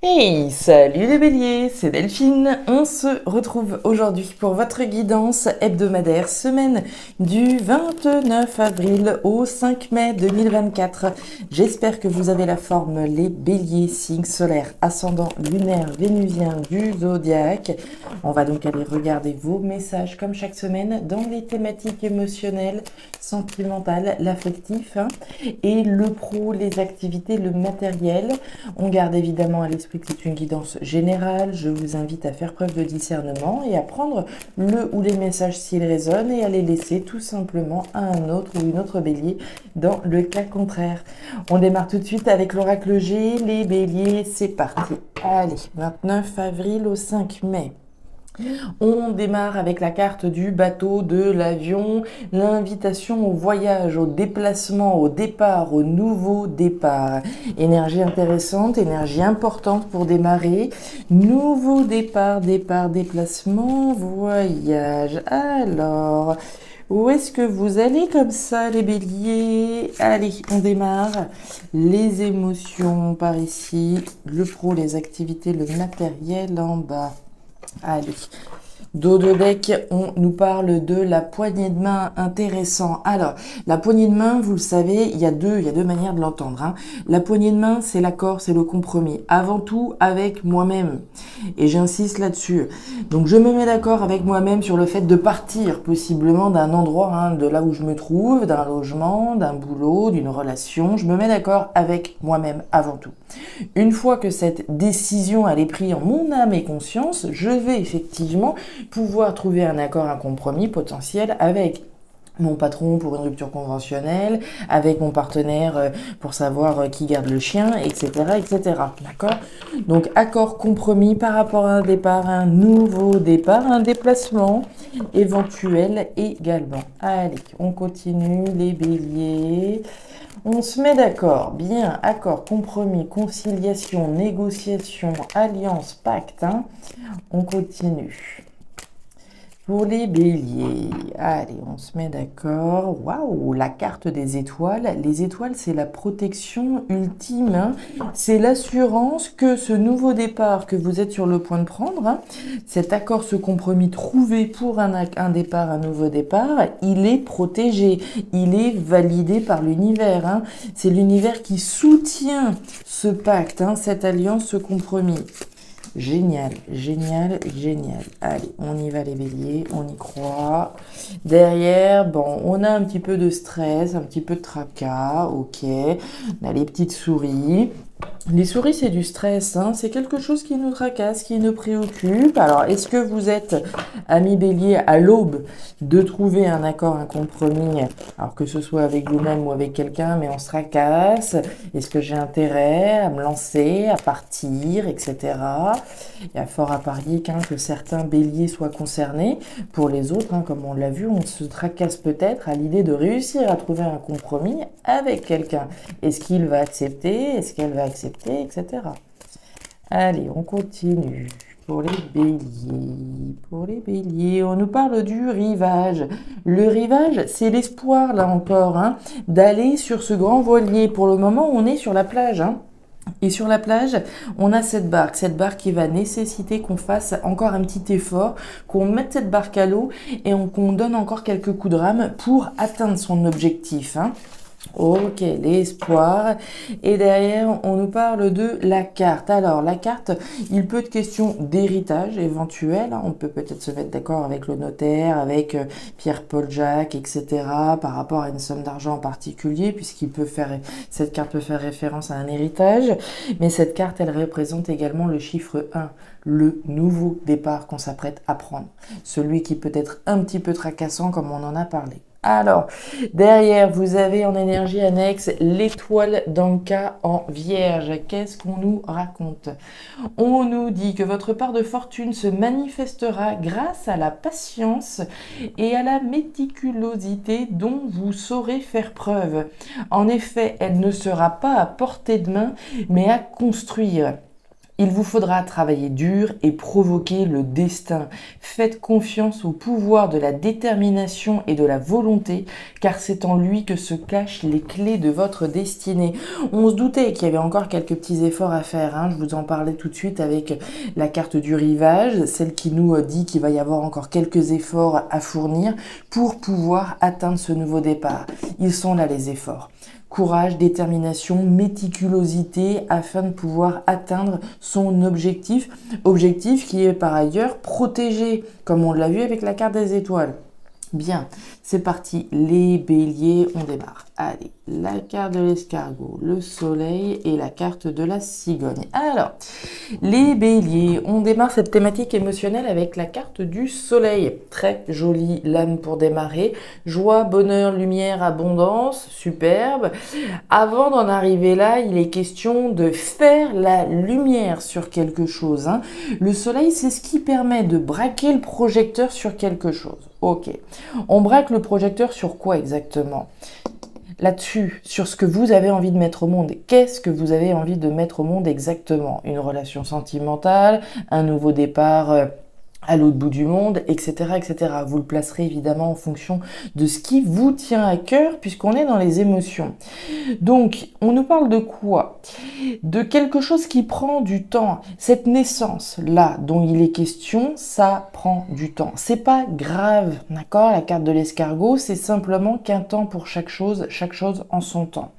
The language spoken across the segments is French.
Hey, salut les béliers, c'est Delphine. On se retrouve aujourd'hui pour votre guidance hebdomadaire semaine du 29 avril au 5 mai 2024. J'espère que vous avez la forme les béliers, signe solaire, ascendant lunaire, vénusien du zodiaque. On va donc aller regarder vos messages comme chaque semaine dans les thématiques émotionnelles, sentimentales, l'affectif et le pro, les activités, le matériel. On garde évidemment à l'esprit que c'est une guidance générale. Je vous invite à faire preuve de discernement et à prendre le ou les messages s'ils résonnent et à les laisser tout simplement à un autre ou une autre bélier dans le cas contraire. On démarre tout de suite avec l'oracle G. Les béliers, c'est parti. Allez, 29 avril au 5 mai. On démarre avec la carte du bateau, de l'avion, l'invitation au voyage, au déplacement, au départ, au nouveau départ. Énergie intéressante, énergie importante pour démarrer. Nouveau départ, déplacement, voyage. Alors, où est-ce que vous allez comme ça, les béliers? Allez, on démarre. Les émotions par ici, le pro, les activités, le matériel en bas. Allez, dos de deck, on nous parle de la poignée de main intéressant. Alors, la poignée de main, vous le savez, il y a deux manières de l'entendre. La poignée de main, c'est l'accord, c'est le compromis. Avant tout, avec moi-même. Et j'insiste là-dessus. Donc, je me mets d'accord avec moi-même sur le fait de partir, possiblement d'un endroit, de là où je me trouve, d'un logement, d'un boulot, d'une relation. Je me mets d'accord avec moi-même avant tout. Une fois que cette décision elle est prise en mon âme et conscience, je vais effectivement pouvoir trouver un accord, un compromis potentiel avec mon patron pour une rupture conventionnelle, avec mon partenaire pour savoir qui garde le chien, etc., etc. D'accord? Donc, accord, compromis par rapport à un départ, un nouveau départ, un déplacement éventuel également. Allez, on continue les béliers. On se met d'accord, bien, accord, compromis, conciliation, négociation, alliance, pacte. On continue. Pour les béliers, allez, on se met d'accord. Waouh, la carte des étoiles. Les étoiles, c'est la protection ultime. C'est l'assurance que ce nouveau départ que vous êtes sur le point de prendre, cet accord, ce compromis trouvé pour un départ, un nouveau départ, il est protégé. Il est validé par l'univers. C'est l'univers qui soutient ce pacte, cette alliance, ce compromis. Génial, génial, génial. Allez, on y va les béliers, on y croit. Derrière, bon, on a un petit peu de stress, un petit peu de tracas, ok. On a les petites souris. Les souris, c'est du stress, c'est quelque chose qui nous tracasse, qui nous préoccupe. Alors, est-ce que vous êtes, amis bélier, à l'aube de trouver un accord, un compromis, alors que ce soit avec vous-même ou avec quelqu'un, mais on se tracasse? Est-ce que j'ai intérêt à me lancer, à partir, etc. Il y a fort à parier que certains béliers soient concernés. Pour les autres, comme on l'a vu, on se tracasse peut-être à l'idée de réussir à trouver un compromis avec quelqu'un. Est-ce qu'il va accepter? Est-ce qu'elle va accepter, etc. Allez, on continue. Pour les béliers, on nous parle du rivage. Le rivage, c'est l'espoir, là encore, d'aller sur ce grand voilier. Pour le moment, on est sur la plage, Et sur la plage, on a cette barque qui va nécessiter qu'on fasse encore un petit effort, qu'on mette cette barque à l'eau et qu'on donne encore quelques coups de rame pour atteindre son objectif. Ok, l'espoir. Et derrière, on nous parle de la carte. Alors, la carte, il peut être question d'héritage éventuel. On peut peut-être se mettre d'accord avec le notaire, avec Pierre-Paul Jacques, etc. par rapport à une somme d'argent en particulier, cette carte peut faire référence à un héritage. Mais cette carte, elle représente également le chiffre 1, le nouveau départ qu'on s'apprête à prendre. Celui qui peut être un petit peu tracassant, comme on en a parlé. Alors, derrière, vous avez en énergie annexe l'étoile d'Anka en vierge. Qu'est-ce qu'on nous raconte? On nous dit que votre part de fortune se manifestera grâce à la patience et à la méticulosité dont vous saurez faire preuve. En effet, elle ne sera pas à portée de main, mais à construire. Il vous faudra travailler dur et provoquer le destin. Faites confiance au pouvoir de la détermination et de la volonté, car c'est en lui que se cachent les clés de votre destinée. On se doutait qu'il y avait encore quelques petits efforts à faire, hein. Je vous en parlais tout de suite avec la carte du rivage, celle qui nous dit qu'il va y avoir encore quelques efforts à fournir pour pouvoir atteindre ce nouveau départ. Ils sont là les efforts. Courage, détermination, méticulosité afin de pouvoir atteindre son objectif. Objectif qui est par ailleurs protégé, comme on l'a vu avec la carte des étoiles. Bien, c'est parti, les béliers, on démarre. Allez, la carte de l'escargot, le soleil et la carte de la cigogne. Alors, les béliers, on démarre cette thématique émotionnelle avec la carte du soleil. Très jolie lame pour démarrer. Joie, bonheur, lumière, abondance, superbe. Avant d'en arriver là, il est question de faire la lumière sur quelque chose, hein. Le soleil, c'est ce qui permet de braquer le projecteur sur quelque chose. Ok, on braque le projecteur sur quoi exactement? Là-dessus, sur ce que vous avez envie de mettre au monde. Qu'est-ce que vous avez envie de mettre au monde exactement? Une relation sentimentale, un nouveau départ à l'autre bout du monde, etc., etc. Vous le placerez évidemment en fonction de ce qui vous tient à cœur, puisqu'on est dans les émotions. Donc, on nous parle de quoi? De quelque chose qui prend du temps. Cette naissance-là dont il est question, ça prend du temps. C'est pas grave, d'accord? La carte de l'escargot, c'est simplement qu'un temps pour chaque chose en son temps.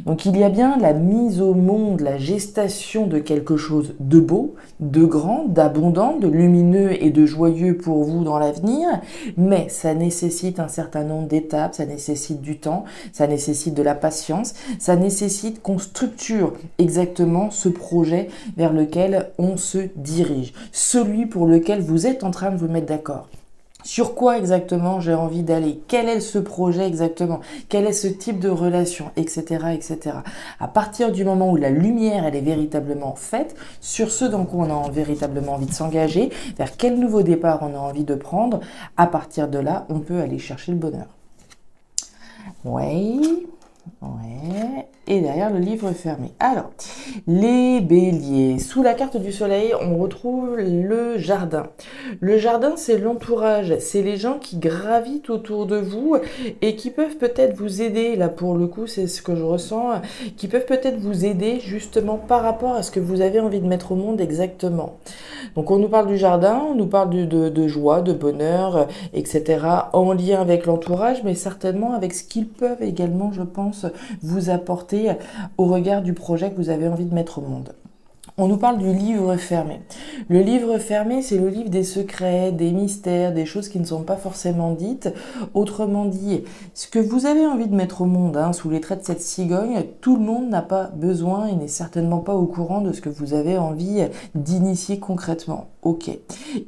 Donc, il y a bien la mise au monde, la gestation de quelque chose de beau, de grand, d'abondant, de lumineux et de joyeux pour vous dans l'avenir, mais ça nécessite un certain nombre d'étapes, ça nécessite du temps, ça nécessite de la patience, ça nécessite qu'on structure exactement ce projet vers lequel on se dirige, celui pour lequel vous êtes en train de vous mettre d'accord. Sur quoi exactement j'ai envie d'aller? Quel est ce projet exactement? Quel est ce type de relation? Etc., etc. À partir du moment où la lumière, elle est véritablement faite, sur ce dans quoi on a véritablement envie de s'engager, vers quel nouveau départ on a envie de prendre, à partir de là, on peut aller chercher le bonheur. Ouais. Et derrière le livre fermé. Alors, les béliers. Sous la carte du soleil, on retrouve le jardin. Le jardin, c'est l'entourage. C'est les gens qui gravitent autour de vous et qui peuvent peut-être vous aider. Là, pour le coup, c'est ce que je ressens. Qui peuvent peut-être vous aider justement par rapport à ce que vous avez envie de mettre au monde exactement. Donc, on nous parle du jardin, on nous parle de joie, de bonheur, etc. en lien avec l'entourage, mais certainement avec ce qu'ils peuvent également, je pense, vous apporter au regard du projet que vous avez envie de mettre au monde. On nous parle du livre fermé. Le livre fermé, c'est le livre des secrets, des mystères, des choses qui ne sont pas forcément dites. Autrement dit, ce que vous avez envie de mettre au monde, hein, sous les traits de cette cigogne, tout le monde n'a pas besoin et n'est certainement pas au courant de ce que vous avez envie d'initier concrètement. Ok.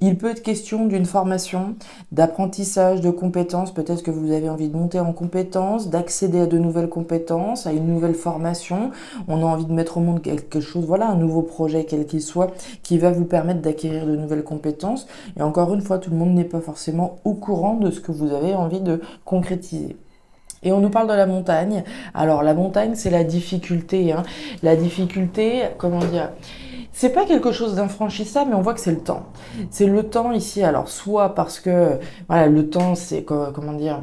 Il peut être question d'une formation, d'apprentissage, de compétences. Peut-être que vous avez envie de monter en compétences, d'accéder à de nouvelles compétences, à une nouvelle formation. On a envie de mettre au monde quelque chose, voilà, un nouveau projet, quel qu'il soit, qui va vous permettre d'acquérir de nouvelles compétences. Et encore une fois, tout le monde n'est pas forcément au courant de ce que vous avez envie de concrétiser. Et on nous parle de la montagne. Alors, la montagne, c'est la difficulté, hein. La difficulté, comment dire ? C'est pas quelque chose d'infranchissable, mais on voit que c'est le temps. C'est le temps ici. Alors, soit parce que, voilà, le temps, c'est, comment dire,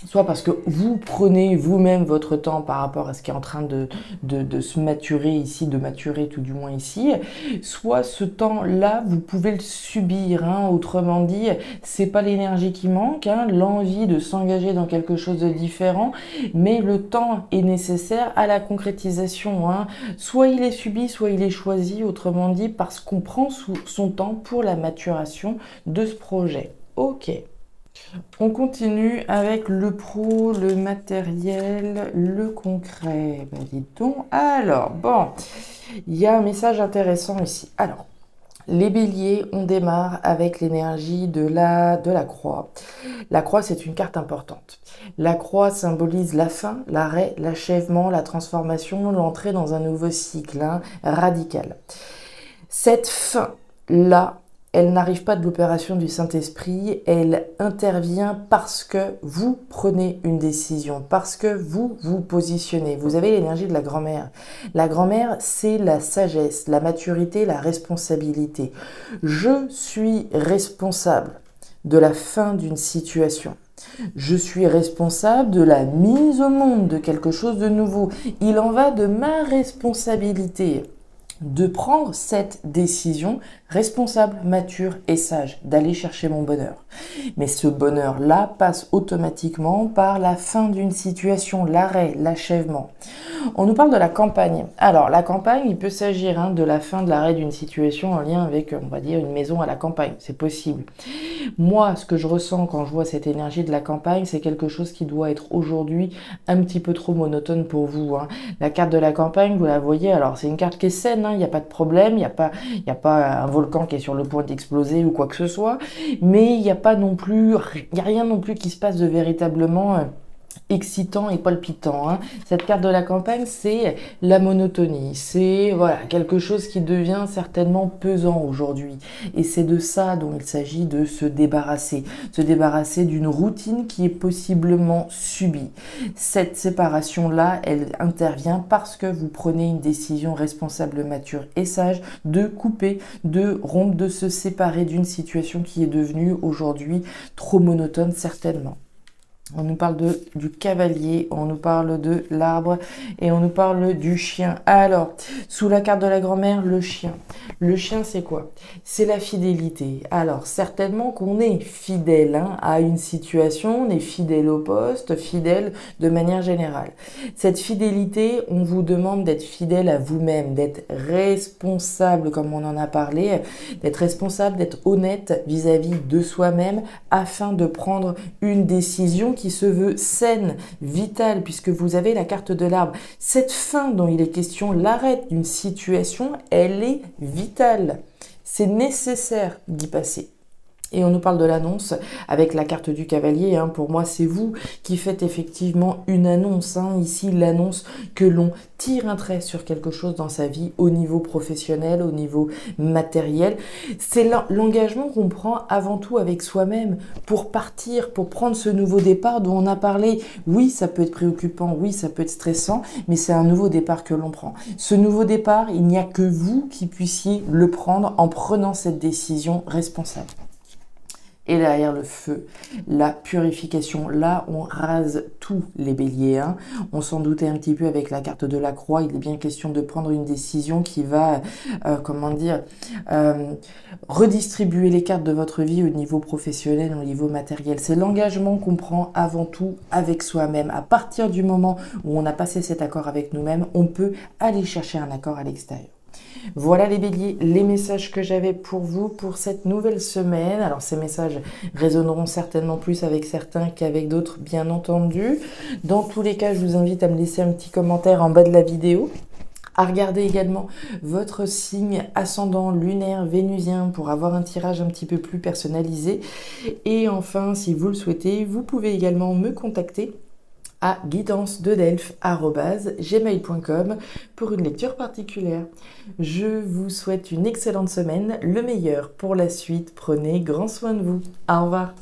soit parce que vous prenez vous-même votre temps par rapport à ce qui est en train de se maturer ici, de maturer tout du moins ici, soit ce temps-là, vous pouvez le subir, hein. Autrement dit, c'est pas l'énergie qui manque, hein, l'envie de s'engager dans quelque chose de différent, mais le temps est nécessaire à la concrétisation, hein. Soit il est subi, soit il est choisi, autrement dit, parce qu'on prend son temps pour la maturation de ce projet. Ok. On continue avec le pro, le matériel, le concret. Ben, dis donc. Alors, bon, il y a un message intéressant ici. Alors, les béliers, on démarre avec l'énergie de la croix. La croix, c'est une carte importante. La croix symbolise la fin, l'arrêt, l'achèvement, la transformation, l'entrée dans un nouveau cycle, hein, radical. Cette fin-là, elle n'arrive pas de l'opération du Saint-Esprit, elle intervient parce que vous prenez une décision, parce que vous vous positionnez. Vous avez l'énergie de la grand-mère. La grand-mère, c'est la sagesse, la maturité, la responsabilité. Je suis responsable de la fin d'une situation. Je suis responsable de la mise au monde de quelque chose de nouveau. Il en va de ma responsabilité de prendre cette décision responsable, mature et sage, d'aller chercher mon bonheur. Mais ce bonheur-là passe automatiquement par la fin d'une situation, l'arrêt, l'achèvement. On nous parle de la campagne. Alors, la campagne, il peut s'agir de la fin de l'arrêt d'une situation en lien avec, on va dire, une maison à la campagne. C'est possible. Moi, ce que je ressens quand je vois cette énergie de la campagne, c'est quelque chose qui doit être aujourd'hui un petit peu trop monotone pour vous. La carte de la campagne, vous la voyez, alors c'est une carte qui est saine, il n'y a pas de problème, il n'y a pas un volcan qui est sur le point d'exploser ou quoi que ce soit, mais il n'y a pas non plus, il n'y a rien non plus qui se passe de véritablement excitant et palpitant. Cette carte de la campagne, c'est la monotonie, c'est voilà quelque chose qui devient certainement pesant aujourd'hui. Et c'est de ça dont il s'agit de se débarrasser d'une routine qui est possiblement subie. Cette séparation-là, elle intervient parce que vous prenez une décision responsable, mature et sage de couper, de rompre, de se séparer d'une situation qui est devenue aujourd'hui trop monotone certainement. On nous parle du cavalier, on nous parle de l'arbre et on nous parle du chien. Alors, sous la carte de la grand-mère, le chien. Le chien, c'est quoi? C'est la fidélité. Alors, certainement qu'on est fidèle à une situation, on est fidèle au poste, fidèle de manière générale. Cette fidélité, on vous demande d'être fidèle à vous-même, d'être responsable, comme on en a parlé, d'être responsable, d'être honnête vis-à-vis de soi-même afin de prendre une décision qui se veut saine, vitale, puisque vous avez la carte de l'arbre. Cette fin dont il est question, l'arrêt d'une situation, elle est vitale. C'est nécessaire d'y passer. Et on nous parle de l'annonce avec la carte du cavalier. Pour moi, c'est vous qui faites effectivement une annonce. Ici, l'annonce que l'on tire un trait sur quelque chose dans sa vie au niveau professionnel, au niveau matériel. C'est l'engagement qu'on prend avant tout avec soi-même pour partir, pour prendre ce nouveau départ dont on a parlé. Oui, ça peut être préoccupant, oui, ça peut être stressant, mais c'est un nouveau départ que l'on prend. Ce nouveau départ, il n'y a que vous qui puissiez le prendre en prenant cette décision responsable. Et derrière le feu, la purification. Là, on rase tous les béliers. On s'en doutait un petit peu avec la carte de la croix. Il est bien question de prendre une décision qui va, redistribuer les cartes de votre vie au niveau professionnel, au niveau matériel. C'est l'engagement qu'on prend avant tout avec soi-même. À partir du moment où on a passé cet accord avec nous-mêmes, on peut aller chercher un accord à l'extérieur. Voilà les béliers, les messages que j'avais pour vous pour cette nouvelle semaine. Alors ces messages résonneront certainement plus avec certains qu'avec d'autres, bien entendu. Dans tous les cas, je vous invite à me laisser un petit commentaire en bas de la vidéo. À regarder également votre signe ascendant lunaire vénusien pour avoir un tirage un petit peu plus personnalisé. Et enfin, si vous le souhaitez, vous pouvez également me contacter à guidancededelphes@gmail.com pour une lecture particulière. Je vous souhaite une excellente semaine, le meilleur pour la suite. Prenez grand soin de vous. Au revoir.